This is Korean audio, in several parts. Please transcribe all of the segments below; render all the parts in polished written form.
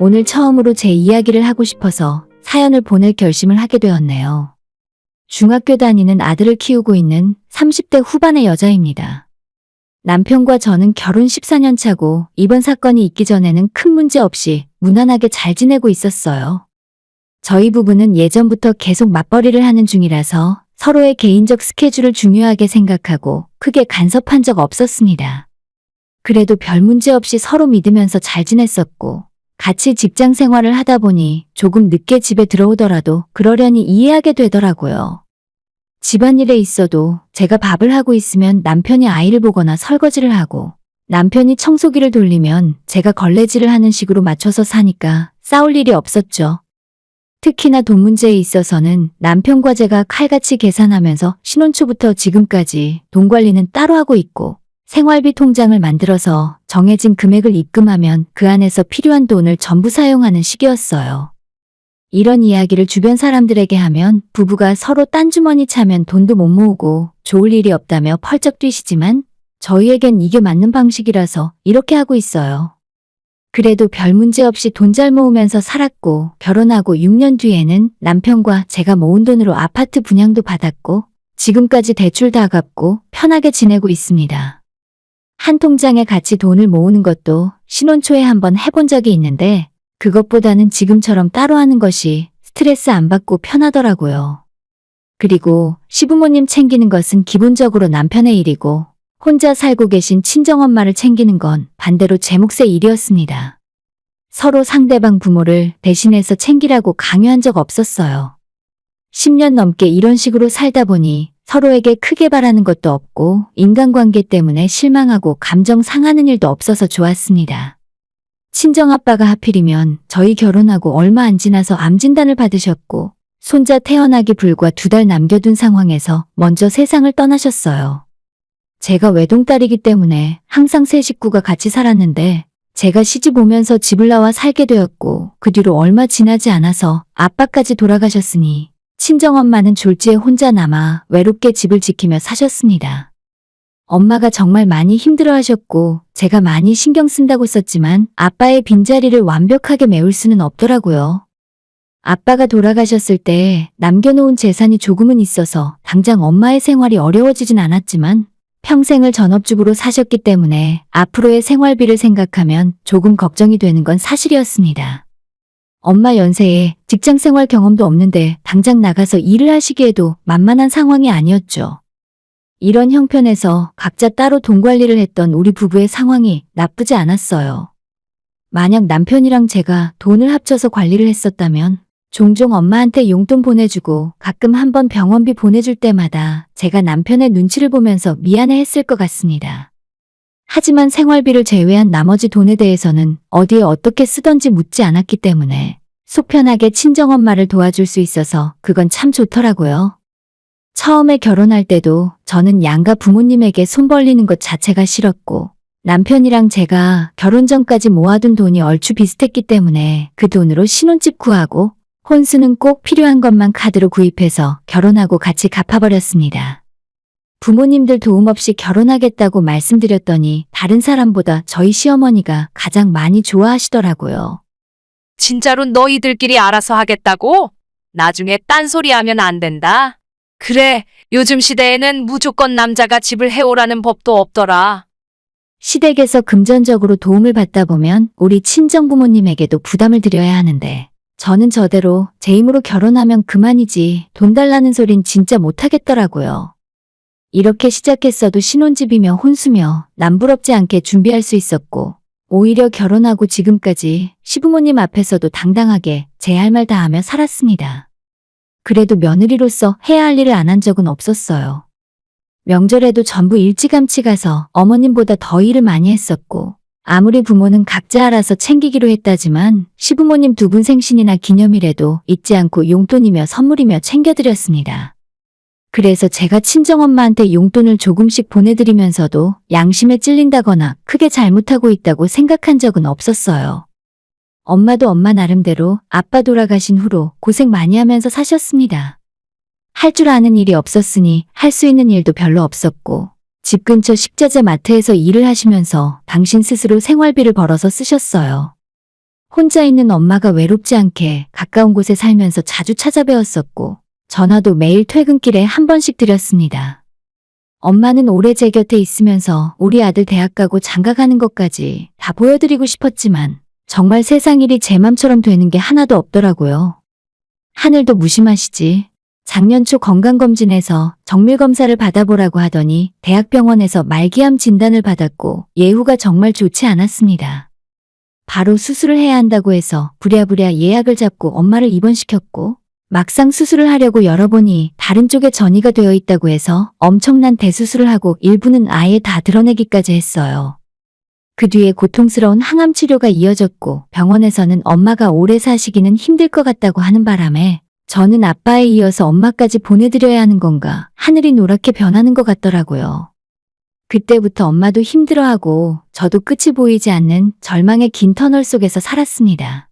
오늘 처음으로 제 이야기를 하고 싶어서 사연을 보낼 결심을 하게 되었네요. 중학교 다니는 아들을 키우고 있는 30대 후반의 여자입니다. 남편과 저는 결혼 14년 차고 이번 사건이 있기 전에는 큰 문제 없이 무난하게 잘 지내고 있었어요. 저희 부부는 예전부터 계속 맞벌이를 하는 중이라서 서로의 개인적 스케줄을 중요하게 생각하고 크게 간섭한 적 없었습니다. 그래도 별 문제 없이 서로 믿으면서 잘 지냈었고 같이 직장 생활을 하다 보니 조금 늦게 집에 들어오더라도 그러려니 이해하게 되더라고요. 집안일에 있어도 제가 밥을 하고 있으면 남편이 아이를 보거나 설거지를 하고 남편이 청소기를 돌리면 제가 걸레질을 하는 식으로 맞춰서 사니까 싸울 일이 없었죠. 특히나 돈 문제에 있어서는 남편과 제가 칼같이 계산하면서 신혼초부터 지금까지 돈 관리는 따로 하고 있고 생활비 통장을 만들어서 정해진 금액을 입금하면 그 안에서 필요한 돈을 전부 사용하는 식이었어요. 이런 이야기를 주변 사람들에게 하면 부부가 서로 딴 주머니 차면 돈도 못 모으고 좋을 일이 없다며 펄쩍 뛰시지만 저희에겐 이게 맞는 방식이라서 이렇게 하고 있어요. 그래도 별 문제 없이 돈 잘 모으면서 살았고 결혼하고 6년 뒤에는 남편과 제가 모은 돈으로 아파트 분양도 받았고 지금까지 대출 다 갚고 편하게 지내고 있습니다. 한 통장에 같이 돈을 모으는 것도 신혼 초에 한번 해본 적이 있는데 그것보다는 지금처럼 따로 하는 것이 스트레스 안 받고 편하더라고요. 그리고 시부모님 챙기는 것은 기본적으로 남편의 일이고 혼자 살고 계신 친정엄마를 챙기는 건 반대로 제 몫의 일이었습니다. 서로 상대방 부모를 대신해서 챙기라고 강요한 적 없었어요. 10년 넘게 이런 식으로 살다 보니 서로에게 크게 바라는 것도 없고 인간관계 때문에 실망하고 감정 상하는 일도 없어서 좋았습니다. 친정아빠가 하필이면 저희 결혼하고 얼마 안 지나서 암 진단을 받으셨고 손자 태어나기 불과 2달 남겨둔 상황에서 먼저 세상을 떠나셨어요. 제가 외동딸이기 때문에 항상 세 식구가 같이 살았는데 제가 시집 오면서 집을 나와 살게 되었고 그 뒤로 얼마 지나지 않아서 아빠까지 돌아가셨으니 친정엄마는 졸지에 혼자 남아 외롭게 집을 지키며 사셨습니다. 엄마가 정말 많이 힘들어하셨고 제가 많이 신경 쓴다고 썼지만 아빠의 빈자리를 완벽하게 메울 수는 없더라고요. 아빠가 돌아가셨을 때 남겨놓은 재산이 조금은 있어서 당장 엄마의 생활이 어려워지진 않았지만 평생을 전업주부로 사셨기 때문에 앞으로의 생활비를 생각하면 조금 걱정이 되는 건 사실이었습니다. 엄마 연세에 직장생활 경험도 없는데 당장 나가서 일을 하시기에도 만만한 상황이 아니었죠. 이런 형편에서 각자 따로 돈 관리를 했던 우리 부부의 상황이 나쁘지 않았어요. 만약 남편이랑 제가 돈을 합쳐서 관리를 했었다면 종종 엄마한테 용돈 보내주고 가끔 한번 병원비 보내줄 때마다 제가 남편의 눈치를 보면서 미안해했을 것 같습니다. 하지만 생활비를 제외한 나머지 돈에 대해서는 어디에 어떻게 쓰던지 묻지 않았기 때문에 속 편하게 친정엄마를 도와줄 수 있어서 그건 참 좋더라고요. 처음에 결혼할 때도 저는 양가 부모님에게 손 벌리는 것 자체가 싫었고 남편이랑 제가 결혼 전까지 모아둔 돈이 얼추 비슷했기 때문에 그 돈으로 신혼집 구하고 혼수는 꼭 필요한 것만 카드로 구입해서 결혼하고 같이 갚아버렸습니다. 부모님들 도움 없이 결혼하겠다고 말씀드렸더니 다른 사람보다 저희 시어머니가 가장 많이 좋아하시더라고요. 진짜로 너희들끼리 알아서 하겠다고? 나중에 딴소리 하면 안 된다. 그래, 요즘 시대에는 무조건 남자가 집을 해오라는 법도 없더라. 시댁에서 금전적으로 도움을 받다 보면 우리 친정부모님에게도 부담을 드려야 하는데 저는 저대로 제 힘으로 결혼하면 그만이지 돈 달라는 소린 진짜 못하겠더라고요. 이렇게 시작했어도 신혼집이며 혼수며 남부럽지 않게 준비할 수 있었고 오히려 결혼하고 지금까지 시부모님 앞에서도 당당하게 제 할 말 다 하며 살았습니다. 그래도 며느리로서 해야 할 일을 안 한 적은 없었어요. 명절에도 전부 일찌감치 가서 어머님보다 더 일을 많이 했었고 아무리 부모는 각자 알아서 챙기기로 했다지만 시부모님 2분 생신이나 기념일에도 잊지 않고 용돈이며 선물이며 챙겨드렸습니다. 그래서 제가 친정엄마한테 용돈을 조금씩 보내드리면서도 양심에 찔린다거나 크게 잘못하고 있다고 생각한 적은 없었어요. 엄마도 엄마 나름대로 아빠 돌아가신 후로 고생 많이 하면서 사셨습니다. 할 줄 아는 일이 없었으니 할 수 있는 일도 별로 없었고 집 근처 식자재 마트에서 일을 하시면서 당신 스스로 생활비를 벌어서 쓰셨어요. 혼자 있는 엄마가 외롭지 않게 가까운 곳에 살면서 자주 찾아뵈었었고, 전화도 매일 퇴근길에 한 번씩 드렸습니다. 엄마는 오래 제 곁에 있으면서 우리 아들 대학 가고 장가 가는 것까지 다 보여드리고 싶었지만 정말 세상 일이 제 맘처럼 되는 게 하나도 없더라고요. 하늘도 무심하시지. 작년 초 건강검진에서 정밀검사를 받아보라고 하더니 대학병원에서 말기암 진단을 받았고 예후가 정말 좋지 않았습니다. 바로 수술을 해야 한다고 해서 부랴부랴 예약을 잡고 엄마를 입원시켰고, 막상 수술을 하려고 열어보니 다른 쪽에 전이가 되어 있다고 해서 엄청난 대수술을 하고 일부는 아예 다 드러내기까지 했어요. 그 뒤에 고통스러운 항암 치료가 이어졌고, 병원에서는 엄마가 오래 사시기는 힘들 것 같다고 하는 바람에 저는 아빠에 이어서 엄마까지 보내드려야 하는 건가, 하늘이 노랗게 변하는 것 같더라고요. 그때부터 엄마도 힘들어하고 저도 끝이 보이지 않는 절망의 긴 터널 속에서 살았습니다.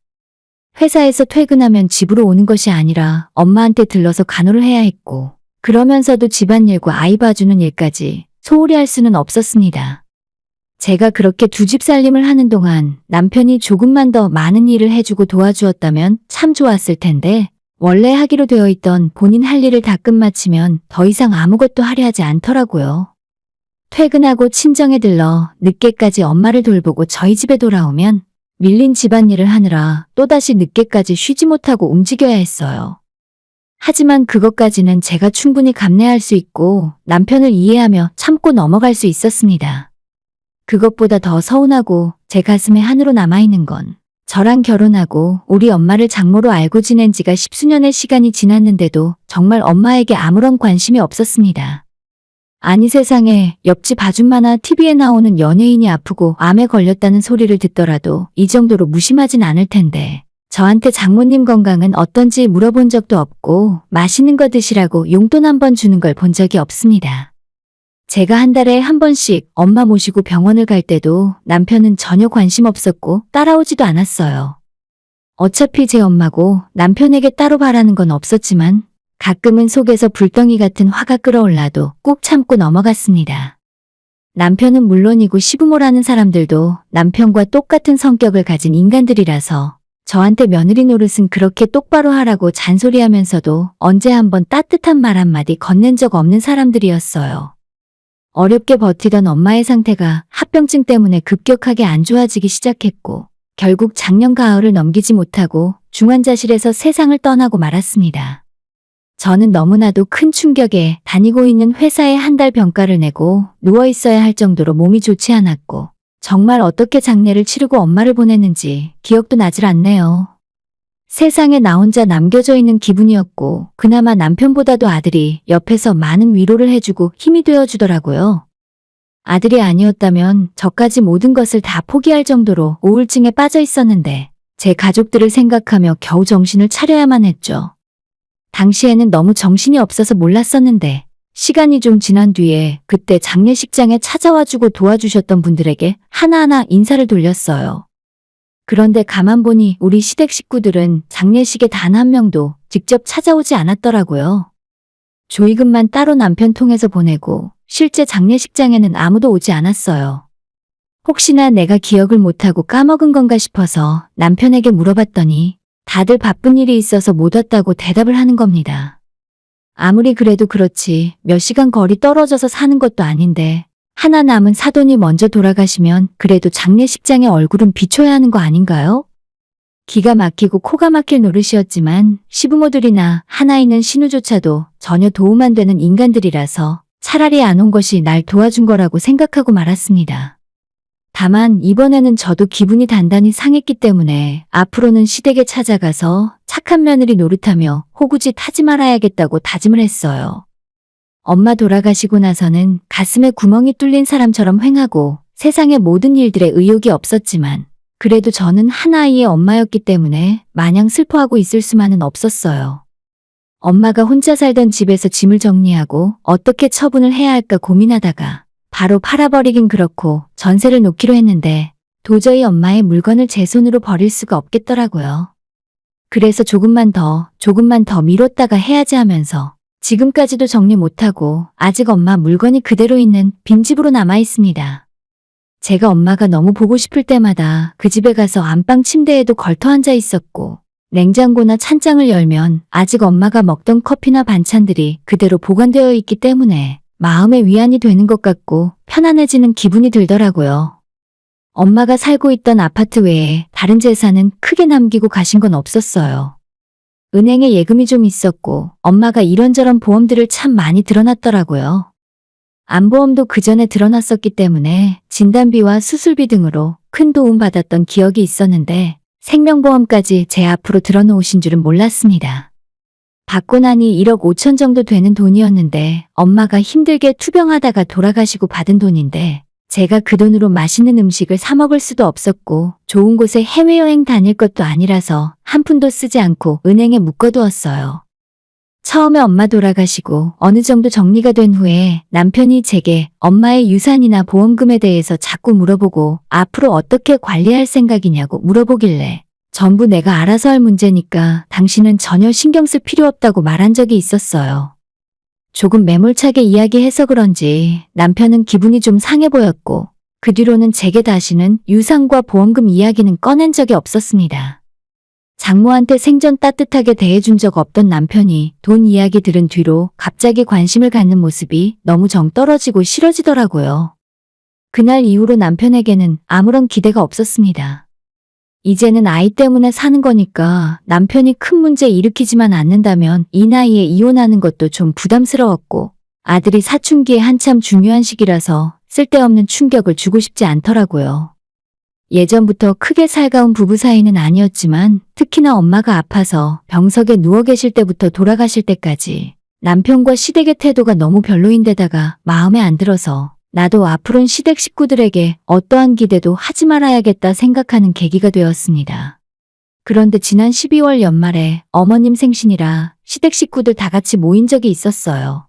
회사에서 퇴근하면 집으로 오는 것이 아니라 엄마한테 들러서 간호를 해야 했고, 그러면서도 집안일과 아이 봐주는 일까지 소홀히 할 수는 없었습니다. 제가 그렇게 두 집 살림을 하는 동안 남편이 조금만 더 많은 일을 해주고 도와주었다면 참 좋았을 텐데, 원래 하기로 되어 있던 본인 할 일을 다 끝마치면 더 이상 아무것도 하려 하지 않더라고요. 퇴근하고 친정에 들러 늦게까지 엄마를 돌보고 저희 집에 돌아오면 밀린 집안일을 하느라 또다시 늦게까지 쉬지 못하고 움직여야 했어요. 하지만 그것까지는 제가 충분히 감내할 수 있고 남편을 이해하며 참고 넘어갈 수 있었습니다. 그것보다 더 서운하고 제 가슴에 한으로 남아있는 건 저랑 결혼하고 우리 엄마를 장모로 알고 지낸 지가 10수년의 시간이 지났는데도 정말 엄마에게 아무런 관심이 없었습니다. 아니 세상에, 옆집 아줌마나 TV에 나오는 연예인이 아프고 암에 걸렸다는 소리를 듣더라도 이 정도로 무심하진 않을 텐데, 저한테 장모님 건강은 어떤지 물어본 적도 없고 맛있는 거 드시라고 용돈 한 번 주는 걸 본 적이 없습니다. 제가 한 달에 한 번씩 엄마 모시고 병원을 갈 때도 남편은 전혀 관심 없었고 따라오지도 않았어요. 어차피 제 엄마고 남편에게 따로 바라는 건 없었지만 가끔은 속에서 불덩이 같은 화가 끓어올라도 꾹 참고 넘어갔습니다. 남편은 물론이고 시부모라는 사람들도 남편과 똑같은 성격을 가진 인간들이라서 저한테 며느리 노릇은 그렇게 똑바로 하라고 잔소리하면서도 언제 한번 따뜻한 말 한마디 건넨 적 없는 사람들이었어요. 어렵게 버티던 엄마의 상태가 합병증 때문에 급격하게 안 좋아지기 시작했고, 결국 작년 가을을 넘기지 못하고 중환자실에서 세상을 떠나고 말았습니다. 저는 너무나도 큰 충격에 다니고 있는 회사에 한 달 병가를 내고 누워 있어야 할 정도로 몸이 좋지 않았고, 정말 어떻게 장례를 치르고 엄마를 보냈는지 기억도 나질 않네요. 세상에 나 혼자 남겨져 있는 기분이었고, 그나마 남편보다도 아들이 옆에서 많은 위로를 해주고 힘이 되어주더라고요. 아들이 아니었다면 저까지 모든 것을 다 포기할 정도로 우울증에 빠져 있었는데, 제 가족들을 생각하며 겨우 정신을 차려야만 했죠. 당시에는 너무 정신이 없어서 몰랐었는데, 시간이 좀 지난 뒤에 그때 장례식장에 찾아와주고 도와주셨던 분들에게 하나하나 인사를 돌렸어요. 그런데 가만 보니 우리 시댁 식구들은 장례식에 단 한 명도 직접 찾아오지 않았더라고요. 조의금만 따로 남편 통해서 보내고 실제 장례식장에는 아무도 오지 않았어요. 혹시나 내가 기억을 못하고 까먹은 건가 싶어서 남편에게 물어봤더니 다들 바쁜 일이 있어서 못 왔다고 대답을 하는 겁니다. 아무리 그래도 그렇지 몇 시간 거리 떨어져서 사는 것도 아닌데 하나 남은 사돈이 먼저 돌아가시면 그래도 장례식장의 얼굴은 비춰야 하는 거 아닌가요? 기가 막히고 코가 막힐 노릇이었지만 시부모들이나 하나 있는 신우조차도 전혀 도움 안 되는 인간들이라서 차라리 안 온 것이 날 도와준 거라고 생각하고 말았습니다. 다만 이번에는 저도 기분이 단단히 상했기 때문에 앞으로는 시댁에 찾아가서 착한 며느리 노릇하며 호구짓 하지 말아야겠다고 다짐을 했어요. 엄마 돌아가시고 나서는 가슴에 구멍이 뚫린 사람처럼 횡하고 세상의 모든 일들에 의욕이 없었지만 그래도 저는 한 아이의 엄마였기 때문에 마냥 슬퍼하고 있을 수만은 없었어요. 엄마가 혼자 살던 집에서 짐을 정리하고 어떻게 처분을 해야 할까 고민하다가 바로 팔아버리긴 그렇고 전세를 놓기로 했는데 도저히 엄마의 물건을 제 손으로 버릴 수가 없겠더라고요. 그래서 조금만 더 미뤘다가 해야지 하면서 지금까지도 정리 못하고 아직 엄마 물건이 그대로 있는 빈집으로 남아 있습니다. 제가 엄마가 너무 보고 싶을 때마다 그 집에 가서 안방 침대에도 걸터 앉아 있었고, 냉장고나 찬장을 열면 아직 엄마가 먹던 커피나 반찬들이 그대로 보관되어 있기 때문에 마음의 위안이 되는 것 같고 편안해지는 기분이 들더라고요. 엄마가 살고 있던 아파트 외에 다른 재산은 크게 남기고 가신 건 없었어요. 은행에 예금이 좀 있었고 엄마가 이런저런 보험들을 참 많이 들어놨더라고요. 암보험도 그 전에 들어놨었기 때문에 진단비와 수술비 등으로 큰 도움 받았던 기억이 있었는데 생명보험까지 제 앞으로 들어놓으신 줄은 몰랐습니다. 받고 나니 1억 5천 정도 되는 돈이었는데 엄마가 힘들게 투병하다가 돌아가시고 받은 돈인데 제가 그 돈으로 맛있는 음식을 사 먹을 수도 없었고 좋은 곳에 해외여행 다닐 것도 아니라서 한 푼도 쓰지 않고 은행에 묶어두었어요. 처음에 엄마 돌아가시고 어느 정도 정리가 된 후에 남편이 제게 엄마의 유산이나 보험금에 대해서 자꾸 물어보고 앞으로 어떻게 관리할 생각이냐고 물어보길래 전부 내가 알아서 할 문제니까 당신은 전혀 신경 쓸 필요 없다고 말한 적이 있었어요. 조금 매몰차게 이야기해서 그런지 남편은 기분이 좀 상해 보였고 그 뒤로는 제게 다시는 유산과 보험금 이야기는 꺼낸 적이 없었습니다. 장모한테 생전 따뜻하게 대해준 적 없던 남편이 돈 이야기 들은 뒤로 갑자기 관심을 갖는 모습이 너무 정 떨어지고 싫어지더라고요. 그날 이후로 남편에게는 아무런 기대가 없었습니다. 이제는 아이 때문에 사는 거니까 남편이 큰 문제 일으키지만 않는다면 이 나이에 이혼하는 것도 좀 부담스러웠고 아들이 사춘기에 한참 중요한 시기라서 쓸데없는 충격을 주고 싶지 않더라고요. 예전부터 크게 살가운 부부 사이는 아니었지만 특히나 엄마가 아파서 병석에 누워 계실 때부터 돌아가실 때까지 남편과 시댁의 태도가 너무 별로인데다가 마음에 안 들어서 나도 앞으로는 시댁 식구들에게 어떠한 기대도 하지 말아야겠다 생각하는 계기가 되었습니다. 그런데 지난 12월 연말에 어머님 생신이라 시댁 식구들 다 같이 모인 적이 있었어요.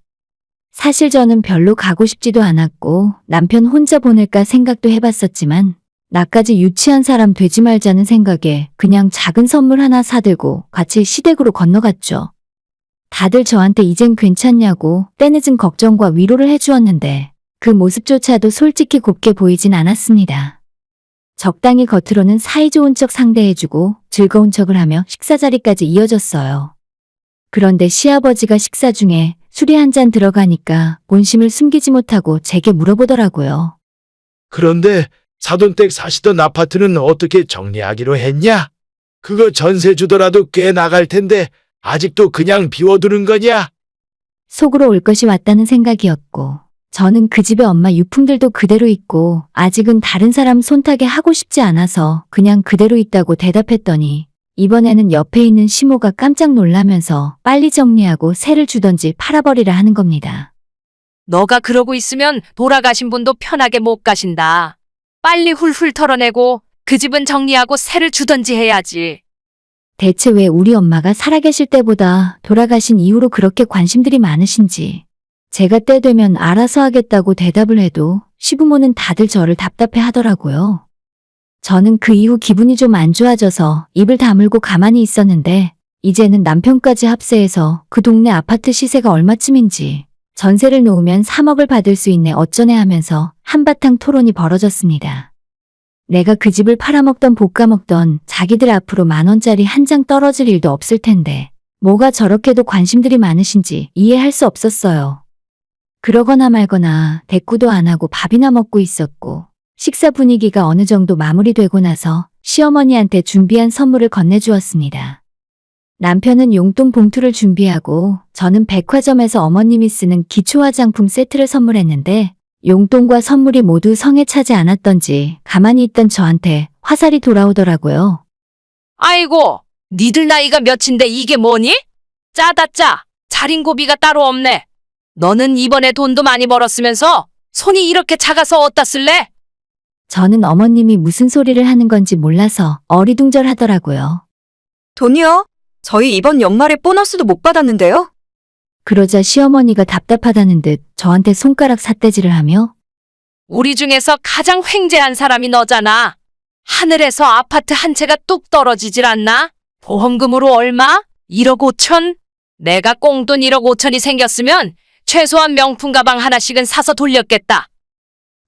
사실 저는 별로 가고 싶지도 않았고 남편 혼자 보낼까 생각도 해봤었지만 나까지 유치한 사람 되지 말자는 생각에 그냥 작은 선물 하나 사들고 같이 시댁으로 건너갔죠. 다들 저한테 이젠 괜찮냐고 때늦은 걱정과 위로를 해주었는데 그 모습조차도 솔직히 곱게 보이진 않았습니다. 적당히 겉으로는 사이좋은 척 상대해주고 즐거운 척을 하며 식사 자리까지 이어졌어요. 그런데 시아버지가 식사 중에 술이 한 잔 들어가니까 본심을 숨기지 못하고 제게 물어보더라고요. 그런데 사돈댁 사시던 아파트는 어떻게 정리하기로 했냐? 그거 전세 주더라도 꽤 나갈 텐데 아직도 그냥 비워두는 거냐? 속으로 올 것이 왔다는 생각이었고 저는 그 집에 엄마 유품들도 그대로 있고 아직은 다른 사람 손타게 하고 싶지 않아서 그냥 그대로 있다고 대답했더니 이번에는 옆에 있는 시모가 깜짝 놀라면서 빨리 정리하고 세를 주던지 팔아버리라 하는 겁니다. 너가 그러고 있으면 돌아가신 분도 편하게 못 가신다. 빨리 훌훌 털어내고 그 집은 정리하고 세를 주던지 해야지. 대체 왜 우리 엄마가 살아계실 때보다 돌아가신 이후로 그렇게 관심들이 많으신지 제가 때 되면 알아서 하겠다고 대답을 해도 시부모는 다들 저를 답답해 하더라고요. 저는 그 이후 기분이 좀 안 좋아져서 입을 다물고 가만히 있었는데 이제는 남편까지 합세해서 그 동네 아파트 시세가 얼마쯤인지 전세를 놓으면 3억을 받을 수 있네 어쩌네 하면서 한바탕 토론이 벌어졌습니다. 내가 그 집을 팔아먹던 볶아먹던 자기들 앞으로 10,000원짜리 한 장 떨어질 일도 없을 텐데 뭐가 저렇게도 관심들이 많으신지 이해할 수 없었어요. 그러거나 말거나 대꾸도 안 하고 밥이나 먹고 있었고 식사 분위기가 어느 정도 마무리되고 나서 시어머니한테 준비한 선물을 건네주었습니다. 남편은 용돈 봉투를 준비하고 저는 백화점에서 어머님이 쓰는 기초 화장품 세트를 선물했는데 용돈과 선물이 모두 성에 차지 않았던지 가만히 있던 저한테 화살이 돌아오더라고요. 아이고, 니들 나이가 몇인데 이게 뭐니? 짜다 짜. 자린고비가 따로 없네. 너는 이번에 돈도 많이 벌었으면서 손이 이렇게 작아서 어디다 쓸래? 저는 어머님이 무슨 소리를 하는 건지 몰라서 어리둥절하더라고요. 돈이요? 저희 이번 연말에 보너스도 못 받았는데요? 그러자 시어머니가 답답하다는 듯 저한테 손가락 삿대질을 하며 우리 중에서 가장 횡재한 사람이 너잖아. 하늘에서 아파트 한 채가 뚝 떨어지질 않나? 보험금으로 얼마? 1억 5천? 내가 꽁돈 1억 5천이 생겼으면 최소한 명품 가방 하나씩은 사서 돌렸겠다.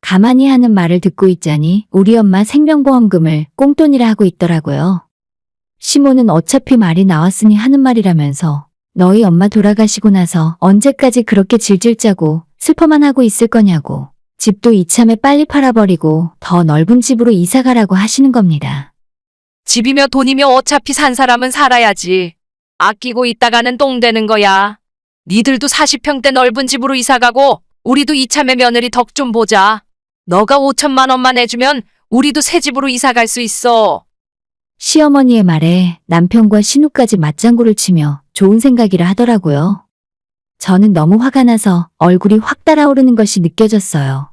가만히 하는 말을 듣고 있자니 우리 엄마 생명보험금을 꽁돈이라 하고 있더라고요. 시모는 어차피 말이 나왔으니 하는 말이라면서 너희 엄마 돌아가시고 나서 언제까지 그렇게 질질 짜고 슬퍼만 하고 있을 거냐고 집도 이참에 빨리 팔아버리고 더 넓은 집으로 이사 가라고 하시는 겁니다. 집이며 돈이며 어차피 산 사람은 살아야지. 아끼고 있다가는 똥 되는 거야. 니들도 40평대 넓은 집으로 이사 가고 우리도 이참에 며느리 덕 좀 보자. 너가 5천만 원만 해주면 우리도 새 집으로 이사 갈 수 있어. 시어머니의 말에 남편과 신우까지 맞장구를 치며 좋은 생각이라 하더라고요. 저는 너무 화가 나서 얼굴이 확 달아오르는 것이 느껴졌어요.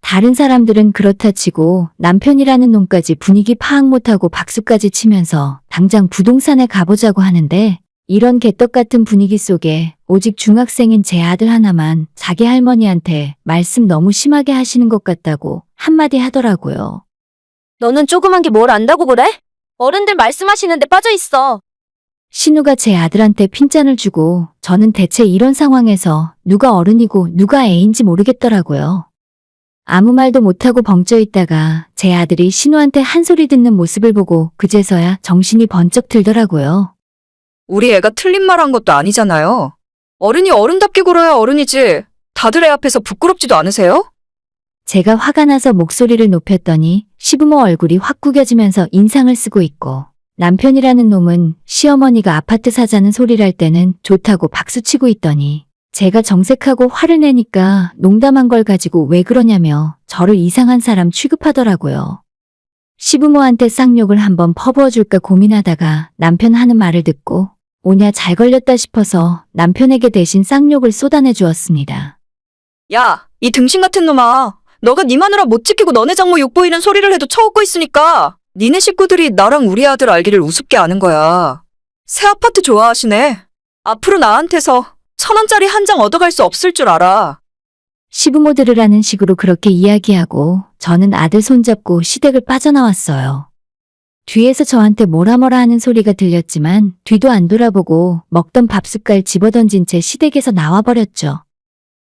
다른 사람들은 그렇다 치고 남편이라는 놈까지 분위기 파악 못하고 박수까지 치면서 당장 부동산에 가보자고 하는데 이런 개떡 같은 분위기 속에 오직 중학생인 제 아들 하나만 자기 할머니한테 말씀 너무 심하게 하시는 것 같다고 한마디 하더라고요. 너는 조그만 게 뭘 안다고 그래? 어른들 말씀하시는데 빠져 있어. 신우가 제 아들한테 핀잔을 주고 저는 대체 이런 상황에서 누가 어른이고 누가 애인지 모르겠더라고요. 아무 말도 못하고 벙쪄 있다가 제 아들이 신우한테 한 소리 듣는 모습을 보고 그제서야 정신이 번쩍 들더라고요. 우리 애가 틀린 말 한 것도 아니잖아요. 어른이 어른답게 굴어야 어른이지. 다들 애 앞에서 부끄럽지도 않으세요? 제가 화가 나서 목소리를 높였더니 시부모 얼굴이 확 구겨지면서 인상을 쓰고 있고 남편이라는 놈은 시어머니가 아파트 사자는 소리를 할 때는 좋다고 박수치고 있더니 제가 정색하고 화를 내니까 농담한 걸 가지고 왜 그러냐며 저를 이상한 사람 취급하더라고요. 시부모한테 쌍욕을 한번 퍼부어줄까 고민하다가 남편 하는 말을 듣고 오냐 잘 걸렸다 싶어서 남편에게 대신 쌍욕을 쏟아내 주었습니다. 야, 이 등신 같은 놈아. 너가 네 마누라 못 지키고 너네 장모 욕보이는 소리를 해도 처웃고 있으니까 니네 식구들이 나랑 우리 아들 알기를 우습게 아는 거야. 새 아파트 좋아하시네. 앞으로 나한테서 1,000원짜리 한 장 얻어갈 수 없을 줄 알아. 시부모들이라는 식으로 그렇게 이야기하고 저는 아들 손잡고 시댁을 빠져나왔어요. 뒤에서 저한테 뭐라 하는 소리가 들렸지만 뒤도 안 돌아보고 먹던 밥숟갈 집어던진 채 시댁에서 나와버렸죠.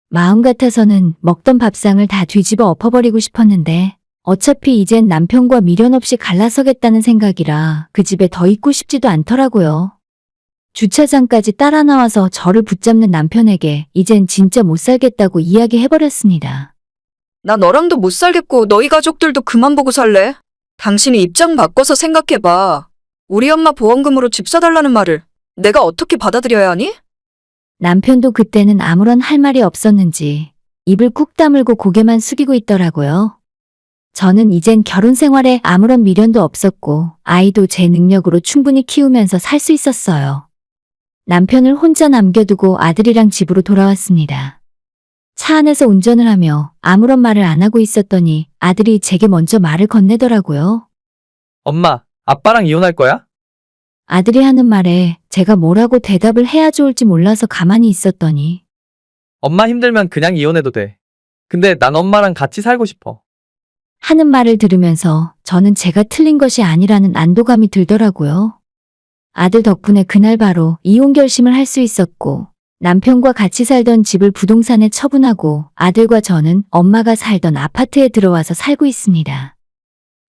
마음 같아서는 먹던 밥상을 다 뒤집어 엎어버리고 싶었는데 어차피 이젠 남편과 미련 없이 갈라서겠다는 생각이라 그 집에 더 있고 싶지도 않더라고요. 주차장까지 따라 나와서 저를 붙잡는 남편에게 이젠 진짜 못 살겠다고 이야기해버렸습니다. 나 너랑도 못 살겠고 너희 가족들도 그만 보고 살래. 당신이 입장 바꿔서 생각해봐. 우리 엄마 보험금으로 집 사달라는 말을 내가 어떻게 받아들여야 하니? 남편도 그때는 아무런 할 말이 없었는지 입을 꾹 다물고 고개만 숙이고 있더라고요. 저는 이젠 결혼 생활에 아무런 미련도 없었고 아이도 제 능력으로 충분히 키우면서 살 수 있었어요. 남편을 혼자 남겨두고 아들이랑 집으로 돌아왔습니다. 차 안에서 운전을 하며 아무런 말을 안 하고 있었더니 아들이 제게 먼저 말을 건네더라고요. 엄마, 아빠랑 이혼할 거야? 아들이 하는 말에 제가 뭐라고 대답을 해야 좋을지 몰라서 가만히 있었더니 엄마 힘들면 그냥 이혼해도 돼. 근데 난 엄마랑 같이 살고 싶어. 하는 말을 들으면서 저는 제가 틀린 것이 아니라는 안도감이 들더라고요. 아들 덕분에 그날 바로 이혼 결심을 할 수 있었고 남편과 같이 살던 집을 부동산에 처분하고 아들과 저는 엄마가 살던 아파트에 들어와서 살고 있습니다.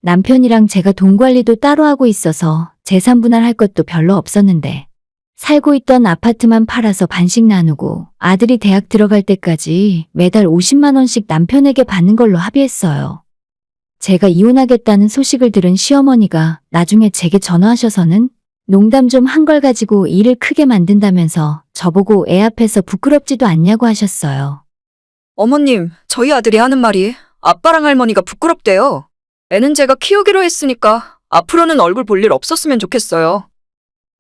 남편이랑 제가 돈 관리도 따로 하고 있어서 재산 분할할 것도 별로 없었는데 살고 있던 아파트만 팔아서 반씩 나누고 아들이 대학 들어갈 때까지 매달 50만 원씩 남편에게 받는 걸로 합의했어요. 제가 이혼하겠다는 소식을 들은 시어머니가 나중에 제게 전화하셔서는 농담 좀 한 걸 가지고 일을 크게 만든다면서 저보고 애 앞에서 부끄럽지도 않냐고 하셨어요. 어머님, 저희 아들이 하는 말이 아빠랑 할머니가 부끄럽대요. 애는 제가 키우기로 했으니까 앞으로는 얼굴 볼 일 없었으면 좋겠어요.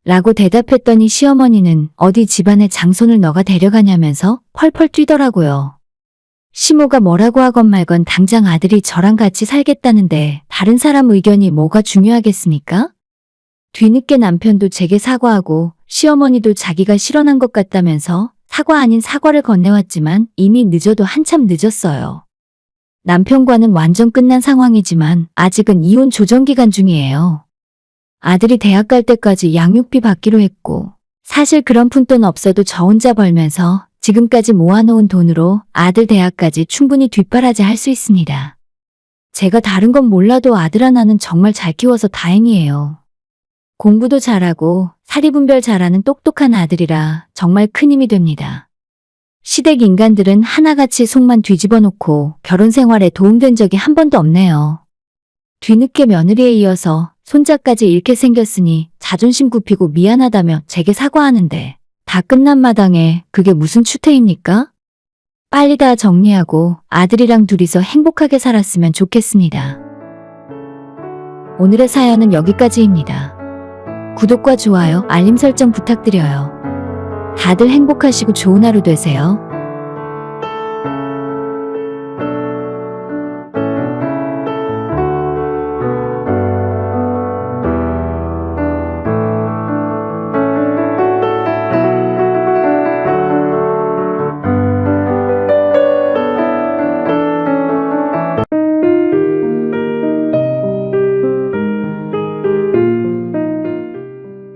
라고 대답했더니 시어머니는 어디 집안에 장손을 너가 데려가냐면서 펄펄 뛰더라고요. 시모가 뭐라고 하건 말건 당장 아들이 저랑 같이 살겠다는데 다른 사람 의견이 뭐가 중요하겠습니까? 뒤늦게 남편도 제게 사과하고 시어머니도 자기가 실언한 것 같다면서 사과 아닌 사과를 건네왔지만 이미 늦어도 한참 늦었어요. 남편과는 완전 끝난 상황이지만 아직은 이혼 조정 기간 중이에요. 아들이 대학 갈 때까지 양육비 받기로 했고 사실 그런 푼돈 없어도 저 혼자 벌면서 지금까지 모아놓은 돈으로 아들 대학까지 충분히 뒷바라지 할 수 있습니다. 제가 다른 건 몰라도 아들 하나는 정말 잘 키워서 다행이에요. 공부도 잘하고 사리분별 잘하는 똑똑한 아들이라 정말 큰 힘이 됩니다. 시댁 인간들은 하나같이 속만 뒤집어 놓고 결혼 생활에 도움된 적이 한 번도 없네요. 뒤늦게 며느리에 이어서 손자까지 잃게 생겼으니 자존심 굽히고 미안하다며 제게 사과하는데 다 끝난 마당에 그게 무슨 추태입니까? 빨리 다 정리하고 아들이랑 둘이서 행복하게 살았으면 좋겠습니다. 오늘의 사연은 여기까지입니다. 구독과 좋아요, 알림 설정 부탁드려요. 다들 행복하시고 좋은 하루 되세요.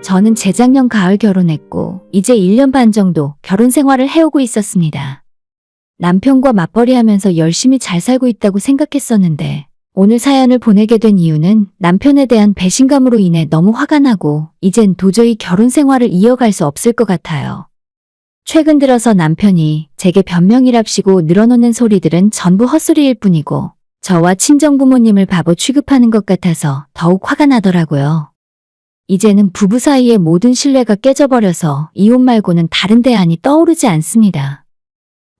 저는 재작년 가을 결혼했고 이제 1년 반 정도 결혼 생활을 해오고 있었습니다. 남편과 맞벌이하면서 열심히 잘 살고 있다고 생각했었는데 오늘 사연을 보내게 된 이유는 남편에 대한 배신감으로 인해 너무 화가 나고 이젠 도저히 결혼 생활을 이어갈 수 없을 것 같아요. 최근 들어서 남편이 제게 변명이랍시고 늘어놓는 소리들은 전부 헛소리일 뿐이고 저와 친정부모님을 바보 취급하는 것 같아서 더욱 화가 나더라고요. 이제는 부부 사이의 모든 신뢰가 깨져버려서 이혼 말고는 다른 대안이 떠오르지 않습니다.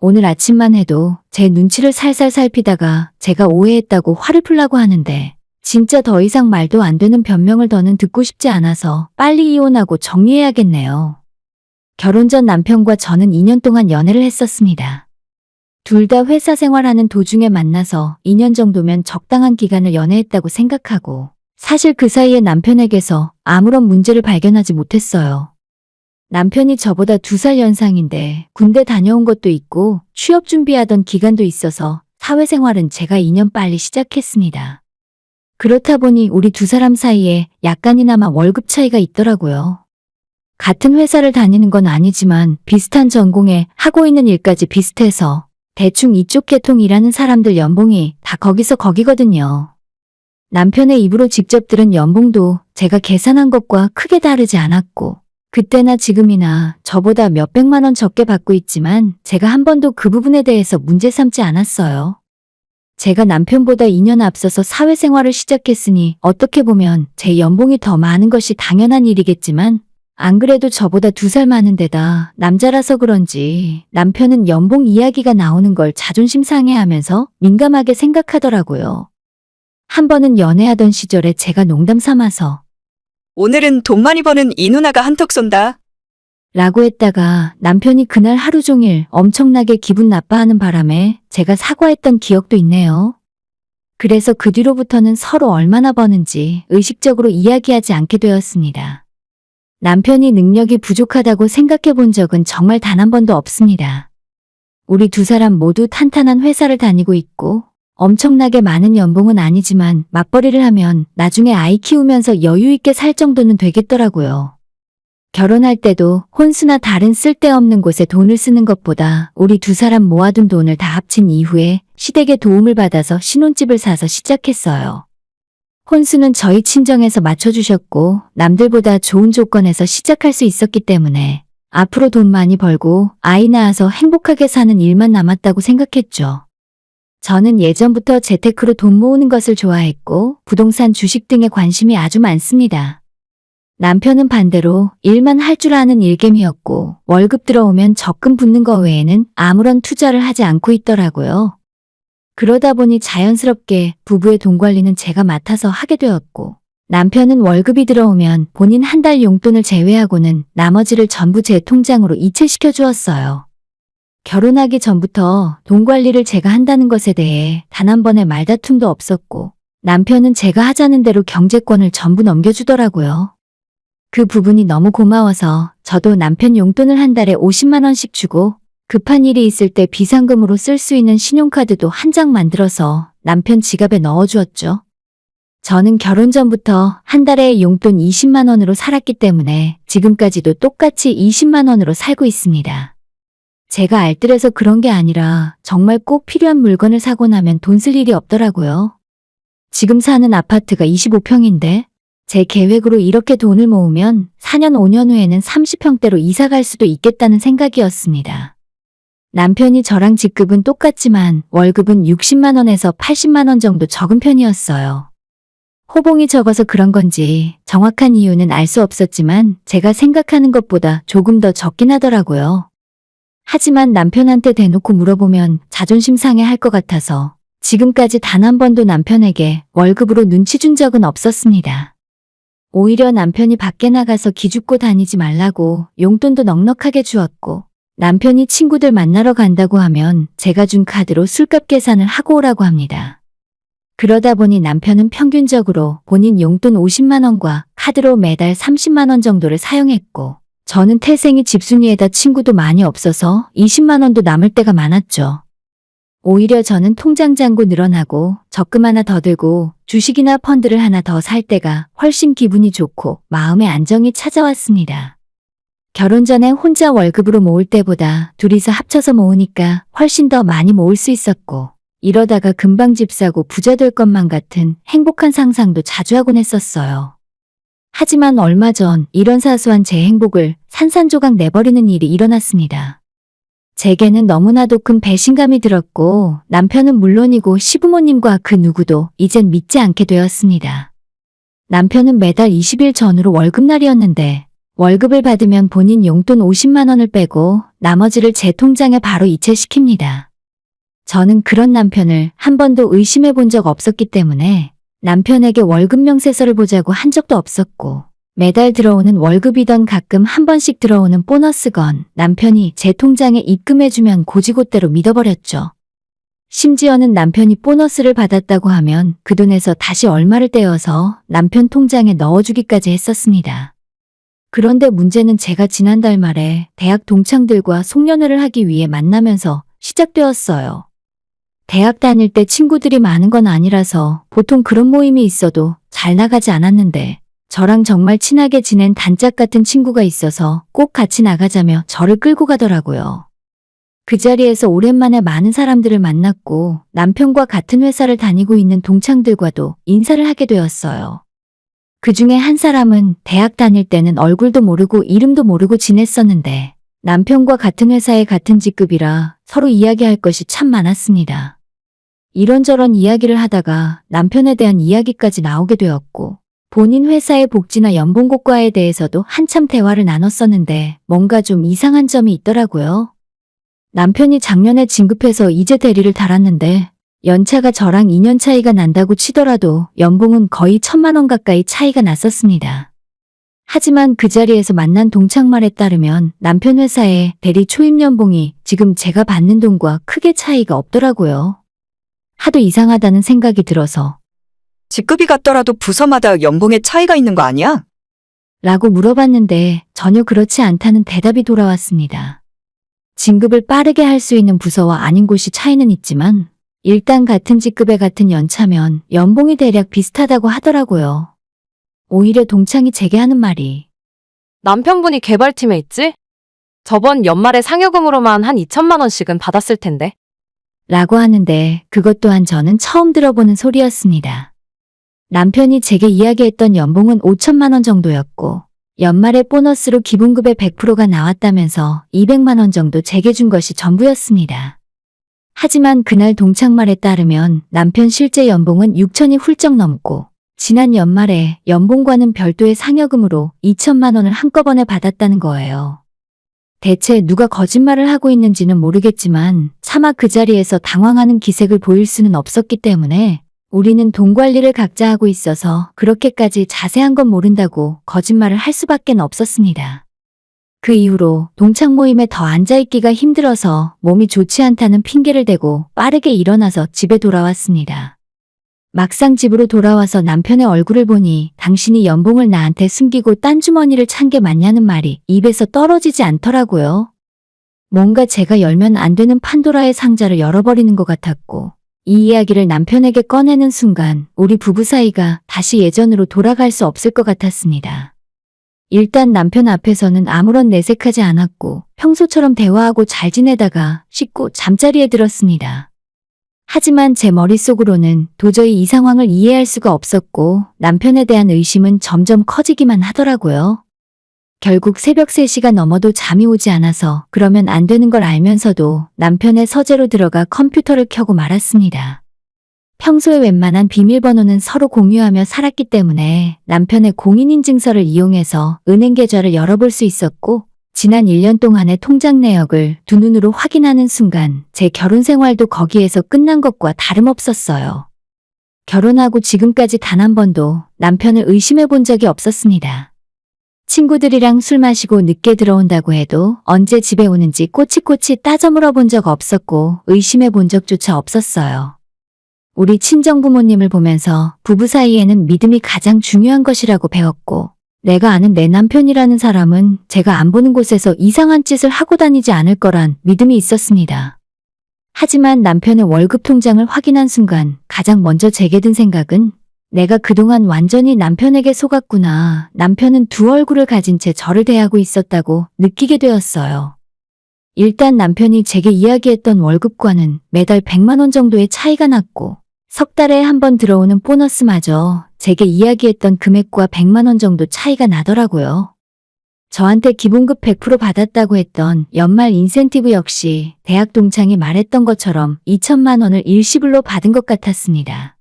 오늘 아침만 해도 제 눈치를 살살 살피다가 제가 오해했다고 화를 풀라고 하는데 진짜 더 이상 말도 안 되는 변명을 더는 듣고 싶지 않아서 빨리 이혼하고 정리해야겠네요. 결혼 전 남편과 저는 2년 동안 연애를 했었습니다. 둘 다 회사 생활하는 도중에 만나서 2년 정도면 적당한 기간을 연애했다고 생각하고 사실 그 사이에 남편에게서 아무런 문제를 발견하지 못했어요. 남편이 저보다 2살 연상인데 군대 다녀온 것도 있고 취업 준비하던 기간도 있어서 사회생활은 제가 2년 빨리 시작했습니다. 그렇다 보니 우리 두 사람 사이에 약간이나마 월급 차이가 있더라고요. 같은 회사를 다니는 건 아니지만 비슷한 전공에 하고 있는 일까지 비슷해서 대충 이쪽 계통 일하는 사람들 연봉이 다 거기서 거기거든요. 남편의 입으로 직접 들은 연봉도 제가 계산한 것과 크게 다르지 않았고 그때나 지금이나 저보다 몇백만 원 적게 받고 있지만 제가 한 번도 그 부분에 대해서 문제 삼지 않았어요. 제가 남편보다 2년 앞서서 사회생활을 시작했으니 어떻게 보면 제 연봉이 더 많은 것이 당연한 일이겠지만 안 그래도 저보다 2살 많은 데다 남자라서 그런지 남편은 연봉 이야기가 나오는 걸 자존심 상해하면서 민감하게 생각하더라고요. 한 번은 연애하던 시절에 제가 농담 삼아서 오늘은 돈 많이 버는 이 누나가 한턱 쏜다. 라고 했다가 남편이 그날 하루 종일 엄청나게 기분 나빠하는 바람에 제가 사과했던 기억도 있네요. 그래서 그 뒤로부터는 서로 얼마나 버는지 의식적으로 이야기하지 않게 되었습니다. 남편이 능력이 부족하다고 생각해 본 적은 정말 단 한 번도 없습니다. 우리 두 사람 모두 탄탄한 회사를 다니고 있고 엄청나게 많은 연봉은 아니지만 맞벌이를 하면 나중에 아이 키우면서 여유 있게 살 정도는 되겠더라고요. 결혼할 때도 혼수나 다른 쓸데없는 곳에 돈을 쓰는 것보다 우리 두 사람 모아둔 돈을 다 합친 이후에 시댁의 도움을 받아서 신혼집을 사서 시작했어요. 혼수는 저희 친정에서 맞춰주셨고 남들보다 좋은 조건에서 시작할 수 있었기 때문에 앞으로 돈 많이 벌고 아이 낳아서 행복하게 사는 일만 남았다고 생각했죠. 저는 예전부터 재테크로 돈 모으는 것을 좋아했고 부동산 주식 등에 관심이 아주 많습니다. 남편은 반대로 일만 할 줄 아는 일개미였고 월급 들어오면 적금 붓는 거 외에는 아무런 투자를 하지 않고 있더라고요. 그러다 보니 자연스럽게 부부의 돈 관리는 제가 맡아서 하게 되었고 남편은 월급이 들어오면 본인 한 달 용돈을 제외하고는 나머지를 전부 제 통장으로 이체시켜 주었어요. 결혼하기 전부터 돈 관리를 제가 한다는 것에 대해 단 한 번의 말다툼도 없었고 남편은 제가 하자는 대로 경제권을 전부 넘겨주더라고요. 그 부분이 너무 고마워서 저도 남편 용돈을 한 달에 50만 원씩 주고 급한 일이 있을 때 비상금으로 쓸 수 있는 신용카드도 한 장 만들어서 남편 지갑에 넣어주었죠. 저는 결혼 전부터 한 달에 용돈 20만 원으로 살았기 때문에 지금까지도 똑같이 20만 원으로 살고 있습니다. 제가 알뜰해서 그런 게 아니라 정말 꼭 필요한 물건을 사고 나면 돈 쓸 일이 없더라고요. 지금 사는 아파트가 25평인데 제 계획으로 이렇게 돈을 모으면 4년 5년 후에는 30평대로 이사 갈 수도 있겠다는 생각이었습니다. 남편이 저랑 직급은 똑같지만 월급은 60만 원에서 80만 원 정도 적은 편이었어요. 호봉이 적어서 그런 건지 정확한 이유는 알 수 없었지만 제가 생각하는 것보다 조금 더 적긴 하더라고요. 하지만 남편한테 대놓고 물어보면 자존심 상해할 것 같아서 지금까지 단 한 번도 남편에게 월급으로 눈치 준 적은 없었습니다. 오히려 남편이 밖에 나가서 기죽고 다니지 말라고 용돈도 넉넉하게 주었고 남편이 친구들 만나러 간다고 하면 제가 준 카드로 술값 계산을 하고 오라고 합니다. 그러다 보니 남편은 평균적으로 본인 용돈 50만 원과 카드로 매달 30만 원 정도를 사용했고 저는 태생이 집순이에다 친구도 많이 없어서 20만 원도 남을 때가 많았죠. 오히려 저는 통장 잔고 늘어나고 적금 하나 더 들고 주식이나 펀드를 하나 더 살 때가 훨씬 기분이 좋고 마음의 안정이 찾아왔습니다. 결혼 전에 혼자 월급으로 모을 때보다 둘이서 합쳐서 모으니까 훨씬 더 많이 모을 수 있었고 이러다가 금방 집 사고 부자 될 것만 같은 행복한 상상도 자주 하곤 했었어요. 하지만 얼마 전 이런 사소한 제 행복을 산산조각 내버리는 일이 일어났습니다. 제게는 너무나도 큰 배신감이 들었고 남편은 물론이고 시부모님과 그 누구도 이젠 믿지 않게 되었습니다. 남편은 매달 20일 전후로 월급날이었는데 월급을 받으면 본인 용돈 50만 원을 빼고 나머지를 제 통장에 바로 이체시킵니다. 저는 그런 남편을 한 번도 의심해 본 적 없었기 때문에 남편에게 월급 명세서를 보자고 한 적도 없었고 매달 들어오는 월급이던 가끔 한 번씩 들어오는 보너스건 남편이 제 통장에 입금해주면 고지고대로 믿어버렸죠. 심지어는 남편이 보너스를 받았다고 하면 그 돈에서 다시 얼마를 떼어서 남편 통장에 넣어주기까지 했었습니다. 그런데 문제는 제가 지난달 말에 대학 동창들과 송년회를 하기 위해 만나면서 시작되었어요. 대학 다닐 때 친구들이 많은 건 아니라서 보통 그런 모임이 있어도 잘 나가지 않았는데 저랑 정말 친하게 지낸 단짝 같은 친구가 있어서 꼭 같이 나가자며 저를 끌고 가더라고요. 그 자리에서 오랜만에 많은 사람들을 만났고 남편과 같은 회사를 다니고 있는 동창들과도 인사를 하게 되었어요. 그 중에 한 사람은 대학 다닐 때는 얼굴도 모르고 이름도 모르고 지냈었는데 남편과 같은 회사에 같은 직급이라 서로 이야기할 것이 참 많았습니다. 이런저런 이야기를 하다가 남편에 대한 이야기까지 나오게 되었고 본인 회사의 복지나 연봉고과에 대해서도 한참 대화를 나눴었는데 뭔가 좀 이상한 점이 있더라고요. 남편이 작년에 진급해서 이제 대리를 달았는데 연차가 저랑 2년 차이가 난다고 치더라도 연봉은 거의 1,000만 원 가까이 차이가 났었습니다. 하지만 그 자리에서 만난 동창 말에 따르면 남편 회사의 대리 초임 연봉이 지금 제가 받는 돈과 크게 차이가 없더라고요. 하도 이상하다는 생각이 들어서 직급이 같더라도 부서마다 연봉에 차이가 있는 거 아니야? 라고 물어봤는데 전혀 그렇지 않다는 대답이 돌아왔습니다. 진급을 빠르게 할 수 있는 부서와 아닌 곳이 차이는 있지만 일단 같은 직급에 같은 연차면 연봉이 대략 비슷하다고 하더라고요. 오히려 동창이 제게 하는 말이 남편분이 개발팀에 있지? 저번 연말에 상여금으로만 한 2천만 원씩은 받았을 텐데. 라고 하는데 그것 또한 저는 처음 들어보는 소리였습니다. 남편이 제게 이야기했던 연봉은 5천만 원 정도였고 연말에 보너스로 기본급의 100%가 나왔다면서 200만 원 정도 제게 준 것이 전부였습니다. 하지만 그날 동창 말에 따르면 남편 실제 연봉은 6천이 훌쩍 넘고 지난 연말에 연봉과는 별도의 상여금으로 2천만 원을 한꺼번에 받았다는 거예요. 대체 누가 거짓말을 하고 있는지는 모르겠지만 차마 그 자리에서 당황하는 기색을 보일 수는 없었기 때문에 우리는 돈 관리를 각자 하고 있어서 그렇게까지 자세한 건 모른다고 거짓말을 할 수밖에 없었습니다. 그 이후로 동창 모임에 더 앉아있기가 힘들어서 몸이 좋지 않다는 핑계를 대고 빠르게 일어나서 집에 돌아왔습니다. 막상 집으로 돌아와서 남편의 얼굴을 보니 당신이 연봉을 나한테 숨기고 딴 주머니를 찬 게 맞냐는 말이 입에서 떨어지지 않더라고요. 뭔가 제가 열면 안 되는 판도라의 상자를 열어버리는 것 같았고 이 이야기를 남편에게 꺼내는 순간 우리 부부 사이가 다시 예전으로 돌아갈 수 없을 것 같았습니다. 일단 남편 앞에서는 아무런 내색하지 않았고 평소처럼 대화하고 잘 지내다가 씻고 잠자리에 들었습니다. 하지만 제 머릿속으로는 도저히 이 상황을 이해할 수가 없었고 남편에 대한 의심은 점점 커지기만 하더라고요. 결국 새벽 3시가 넘어도 잠이 오지 않아서 그러면 안 되는 걸 알면서도 남편의 서재로 들어가 컴퓨터를 켜고 말았습니다. 평소에 웬만한 비밀번호는 서로 공유하며 살았기 때문에 남편의 공인인증서를 이용해서 은행 계좌를 열어볼 수 있었고 지난 1년 동안의 통장 내역을 두 눈으로 확인하는 순간 제 결혼 생활도 거기에서 끝난 것과 다름없었어요. 결혼하고 지금까지 단 한 번도 남편을 의심해 본 적이 없었습니다. 친구들이랑 술 마시고 늦게 들어온다고 해도 언제 집에 오는지 꼬치꼬치 따져 물어본 적 없었고 의심해 본 적조차 없었어요. 우리 친정부모님을 보면서 부부 사이에는 믿음이 가장 중요한 것이라고 배웠고 내가 아는 내 남편이라는 사람은 제가 안 보는 곳에서 이상한 짓을 하고 다니지 않을 거란 믿음이 있었습니다. 하지만 남편의 월급 통장을 확인한 순간 가장 먼저 제게 든 생각은 내가 그동안 완전히 남편에게 속았구나. 남편은 두 얼굴을 가진 채 저를 대하고 있었다고 느끼게 되었어요. 일단 남편이 제게 이야기했던 월급과는 매달 100만 원 정도의 차이가 났고 석 달에 한 번 들어오는 보너스마저 제게 이야기했던 금액과 100만 원 정도 차이가 나더라고요. 저한테 기본급 100% 받았다고 했던 연말 인센티브 역시 대학 동창이 말했던 것처럼 2천만 원을 일시불로 받은 것 같았습니다.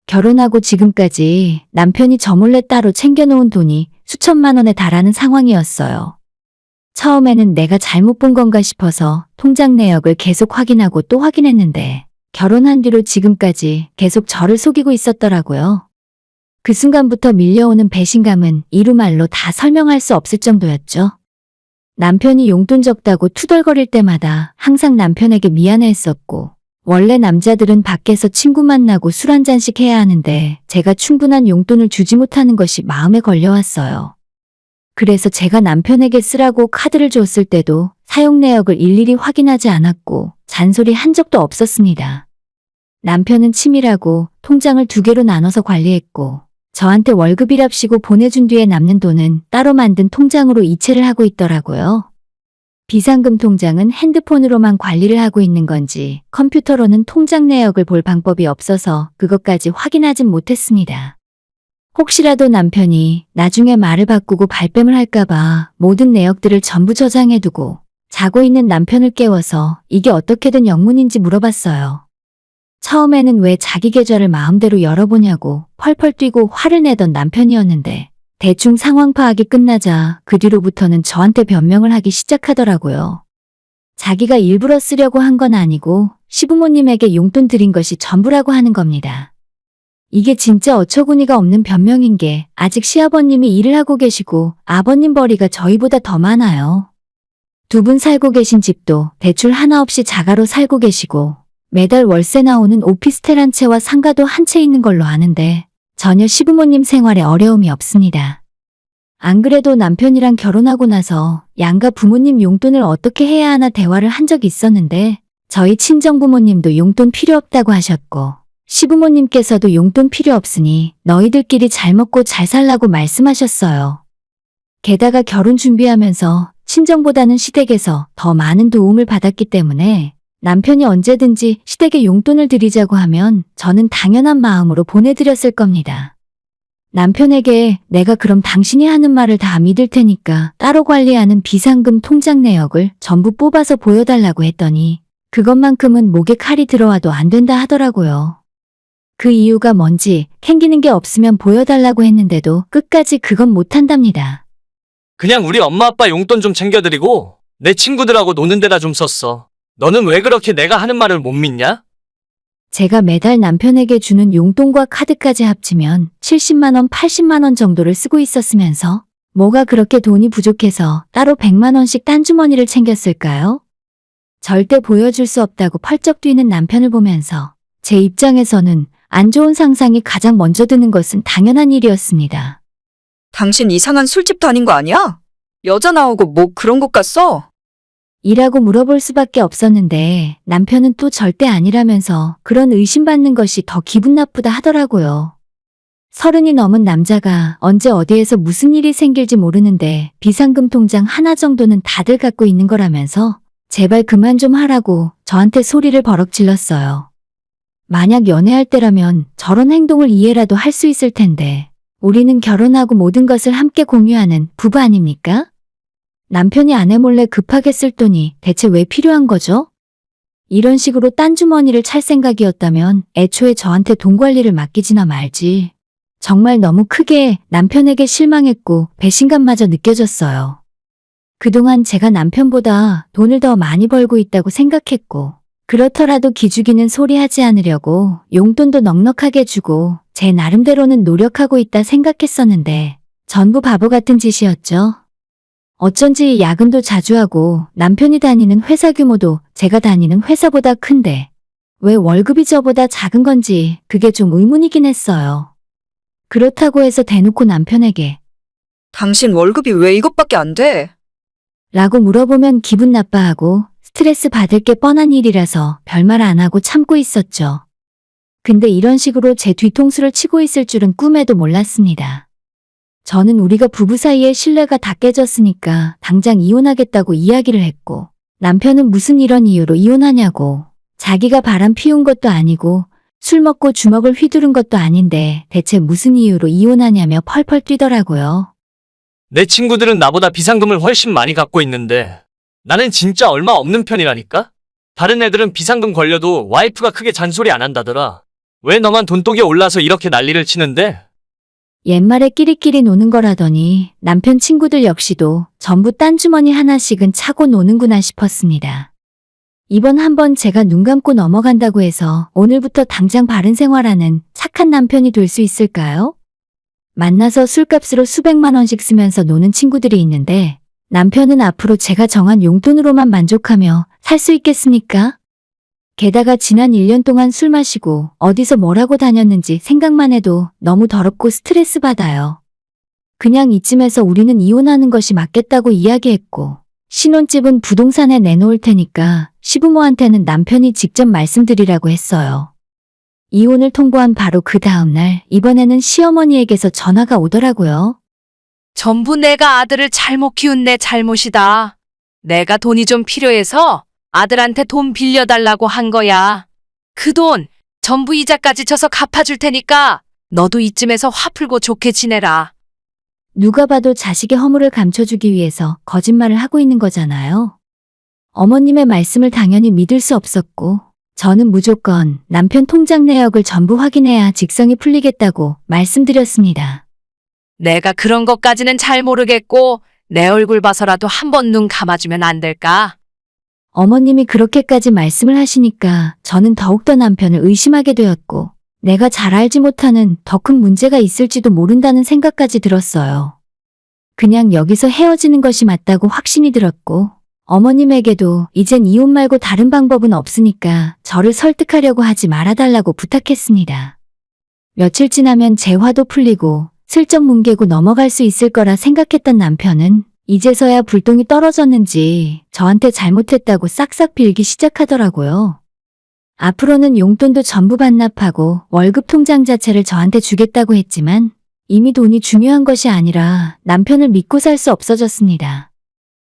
결혼하고 지금까지 남편이 저 몰래 따로 챙겨놓은 돈이 수천만 원에 달하는 상황이었어요. 처음에는 내가 잘못 본 건가 싶어서 통장 내역을 계속 확인하고 또 확인했는데 결혼한 뒤로 지금까지 계속 저를 속이고 있었더라고요. 그 순간부터 밀려오는 배신감은 이루말로 다 설명할 수 없을 정도였죠. 남편이 용돈 적다고 투덜거릴 때마다 항상 남편에게 미안해했었고 원래 남자들은 밖에서 친구 만나고 술 한 잔씩 해야 하는데 제가 충분한 용돈을 주지 못하는 것이 마음에 걸려왔어요. 그래서 제가 남편에게 쓰라고 카드를 줬을 때도 사용 내역을 일일이 확인하지 않았고 잔소리 한 적도 없었습니다. 남편은 치밀하고 통장을 2개로 나눠서 관리했고 저한테 월급이랍시고 보내준 뒤에 남는 돈은 따로 만든 통장으로 이체를 하고 있더라고요. 비상금 통장은 핸드폰으로만 관리를 하고 있는 건지 컴퓨터로는 통장 내역을 볼 방법이 없어서 그것까지 확인하진 못했습니다. 혹시라도 남편이 나중에 말을 바꾸고 발뺌을 할까봐 모든 내역들을 전부 저장해두고 자고 있는 남편을 깨워서 이게 어떻게든 영문인지 물어봤어요. 처음에는 왜 자기 계좌를 마음대로 열어보냐고 펄펄 뛰고 화를 내던 남편이었는데 대충 상황 파악이 끝나자 그 뒤로부터는 저한테 변명을 하기 시작하더라고요. 자기가 일부러 쓰려고 한 건 아니고 시부모님에게 용돈 드린 것이 전부라고 하는 겁니다. 이게 진짜 어처구니가 없는 변명인 게 아직 시아버님이 일을 하고 계시고 아버님 벌이가 저희보다 더 많아요. 2분 살고 계신 집도 대출 하나 없이 자가로 살고 계시고 매달 월세 나오는 오피스텔 한 채와 상가도 한 채 있는 걸로 아는데 전혀 시부모님 생활에 어려움이 없습니다. 안 그래도 남편이랑 결혼하고 나서 양가 부모님 용돈을 어떻게 해야 하나 대화를 한 적이 있었는데 저희 친정부모님도 용돈 필요 없다고 하셨고 시부모님께서도 용돈 필요 없으니 너희들끼리 잘 먹고 잘 살라고 말씀하셨어요. 게다가 결혼 준비하면서 친정보다는 시댁에서 더 많은 도움을 받았기 때문에 남편이 언제든지 시댁에 용돈을 드리자고 하면 저는 당연한 마음으로 보내드렸을 겁니다. 남편에게 내가 그럼 당신이 하는 말을 다 믿을 테니까 따로 관리하는 비상금 통장 내역을 전부 뽑아서 보여달라고 했더니 그것만큼은 목에 칼이 들어와도 안 된다 하더라고요. 그 이유가 뭔지 캥기는 게 없으면 보여달라고 했는데도 끝까지 그건 못한답니다. 그냥 우리 엄마 아빠 용돈 좀 챙겨드리고 내 친구들하고 노는 데다 좀 썼어. 너는 왜 그렇게 내가 하는 말을 못 믿냐? 제가 매달 남편에게 주는 용돈과 카드까지 합치면 70만 원, 80만 원 정도를 쓰고 있었으면서 뭐가 그렇게 돈이 부족해서 따로 100만 원씩 딴 주머니를 챙겼을까요? 절대 보여줄 수 없다고 펄쩍 뛰는 남편을 보면서 제 입장에서는 안 좋은 상상이 가장 먼저 드는 것은 당연한 일이었습니다. 당신 이상한 술집 다닌 거 아니야? 여자 나오고 뭐 그런 곳 갔어? 이라고 물어볼 수밖에 없었는데 남편은 또 절대 아니라면서 그런 의심받는 것이 더 기분 나쁘다 하더라고요. 30이 넘은 남자가 언제 어디에서 무슨 일이 생길지 모르는데 비상금 통장 하나 정도는 다들 갖고 있는 거라면서 제발 그만 좀 하라고 저한테 소리를 버럭 질렀어요. 만약 연애할 때라면 저런 행동을 이해라도 할 수 있을 텐데 우리는 결혼하고 모든 것을 함께 공유하는 부부 아닙니까? 남편이 아내 몰래 급하게 쓸 돈이 대체 왜 필요한 거죠? 이런 식으로 딴 주머니를 찰 생각이었다면 애초에 저한테 돈 관리를 맡기지나 말지. 정말 너무 크게 남편에게 실망했고 배신감마저 느껴졌어요. 그동안 제가 남편보다 돈을 더 많이 벌고 있다고 생각했고 그렇더라도 기죽이는 소리 하지 않으려고 용돈도 넉넉하게 주고 제 나름대로는 노력하고 있다 생각했었는데 전부 바보 같은 짓이었죠. 어쩐지 야근도 자주 하고 남편이 다니는 회사 규모도 제가 다니는 회사보다 큰데 왜 월급이 저보다 작은 건지 그게 좀 의문이긴 했어요. 그렇다고 해서 대놓고 남편에게 당신 월급이 왜 이것밖에 안 돼? 라고 물어보면 기분 나빠하고 스트레스 받을 게 뻔한 일이라서 별말 안 하고 참고 있었죠. 근데 이런 식으로 제 뒤통수를 치고 있을 줄은 꿈에도 몰랐습니다. 저는 우리가 부부 사이의 신뢰가 다 깨졌으니까 당장 이혼하겠다고 이야기를 했고 남편은 무슨 이런 이유로 이혼하냐고 자기가 바람 피운 것도 아니고 술 먹고 주먹을 휘두른 것도 아닌데 대체 무슨 이유로 이혼하냐며 펄펄 뛰더라고요. 내 친구들은 나보다 비상금을 훨씬 많이 갖고 있는데 나는 진짜 얼마 없는 편이라니까? 다른 애들은 비상금 걸려도 와이프가 크게 잔소리 안 한다더라. 왜 너만 돈독이 올라서 이렇게 난리를 치는데? 옛말에 끼리끼리 노는 거라더니 남편 친구들 역시도 전부 딴 주머니 하나씩은 차고 노는구나 싶었습니다. 이번 한번 제가 눈 감고 넘어간다고 해서 오늘부터 당장 바른 생활하는 착한 남편이 될 수 있을까요? 만나서 술값으로 수백만 원씩 쓰면서 노는 친구들이 있는데 남편은 앞으로 제가 정한 용돈으로만 만족하며 살 수 있겠습니까? 게다가 지난 1년 동안 술 마시고 어디서 뭘 하고 다녔는지 생각만 해도 너무 더럽고 스트레스 받아요. 그냥 이쯤에서 우리는 이혼하는 것이 맞겠다고 이야기했고 신혼집은 부동산에 내놓을 테니까 시부모한테는 남편이 직접 말씀드리라고 했어요. 이혼을 통보한 바로 그 다음날 이번에는 시어머니에게서 전화가 오더라고요. 전부 내가 아들을 잘못 키운 내 잘못이다. 내가 돈이 좀 필요해서 아들한테 돈 빌려달라고 한 거야. 그 돈 전부 이자까지 쳐서 갚아줄 테니까 너도 이쯤에서 화 풀고 좋게 지내라. 누가 봐도 자식의 허물을 감춰주기 위해서 거짓말을 하고 있는 거잖아요. 어머님의 말씀을 당연히 믿을 수 없었고 저는 무조건 남편 통장 내역을 전부 확인해야 직성이 풀리겠다고 말씀드렸습니다. 내가 그런 것까지는 잘 모르겠고 내 얼굴 봐서라도 한번 눈 감아주면 안 될까? 어머님이 그렇게까지 말씀을 하시니까 저는 더욱더 남편을 의심하게 되었고 내가 잘 알지 못하는 더 큰 문제가 있을지도 모른다는 생각까지 들었어요. 그냥 여기서 헤어지는 것이 맞다고 확신이 들었고 어머님에게도 이젠 이혼 말고 다른 방법은 없으니까 저를 설득하려고 하지 말아달라고 부탁했습니다. 며칠 지나면 제 화도 풀리고 슬쩍 뭉개고 넘어갈 수 있을 거라 생각했던 남편은 이제서야 불똥이 떨어졌는지 저한테 잘못했다고 싹싹 빌기 시작하더라고요. 앞으로는 용돈도 전부 반납하고 월급 통장 자체를 저한테 주겠다고 했지만 이미 돈이 중요한 것이 아니라 남편을 믿고 살 수 없어졌습니다.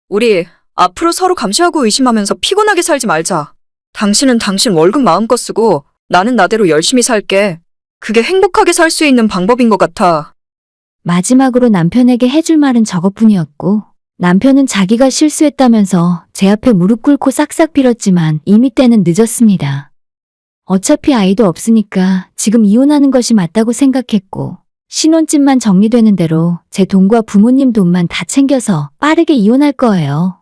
우리 앞으로 서로 감시하고 의심하면서 피곤하게 살지 말자. 당신은 당신 월급 마음껏 쓰고 나는 나대로 열심히 살게. 그게 행복하게 살 수 있는 방법인 것 같아. 마지막으로 남편에게 해줄 말은 저것뿐이었고 남편은 자기가 실수했다면서 제 앞에 무릎 꿇고 싹싹 빌었지만 이미 때는 늦었습니다. 어차피 아이도 없으니까 지금 이혼하는 것이 맞다고 생각했고 신혼집만 정리되는 대로 제 돈과 부모님 돈만 다 챙겨서 빠르게 이혼할 거예요.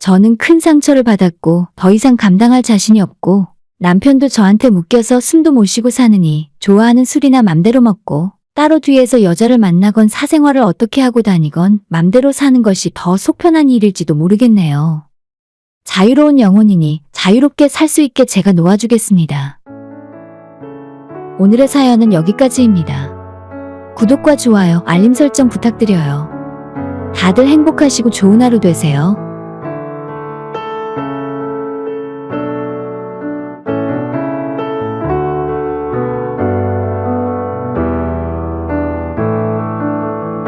저는 큰 상처를 받았고 더 이상 감당할 자신이 없고 남편도 저한테 묶여서 숨도 못 쉬고 사느니 좋아하는 술이나 맘대로 먹고 따로 뒤에서 여자를 만나건 사생활을 어떻게 하고 다니건 맘대로 사는 것이 더 속편한 일일지도 모르겠네요. 자유로운 영혼이니 자유롭게 살 수 있게 제가 놓아주겠습니다. 오늘의 사연은 여기까지입니다. 구독과 좋아요, 알림 설정 부탁드려요. 다들 행복하시고 좋은 하루 되세요.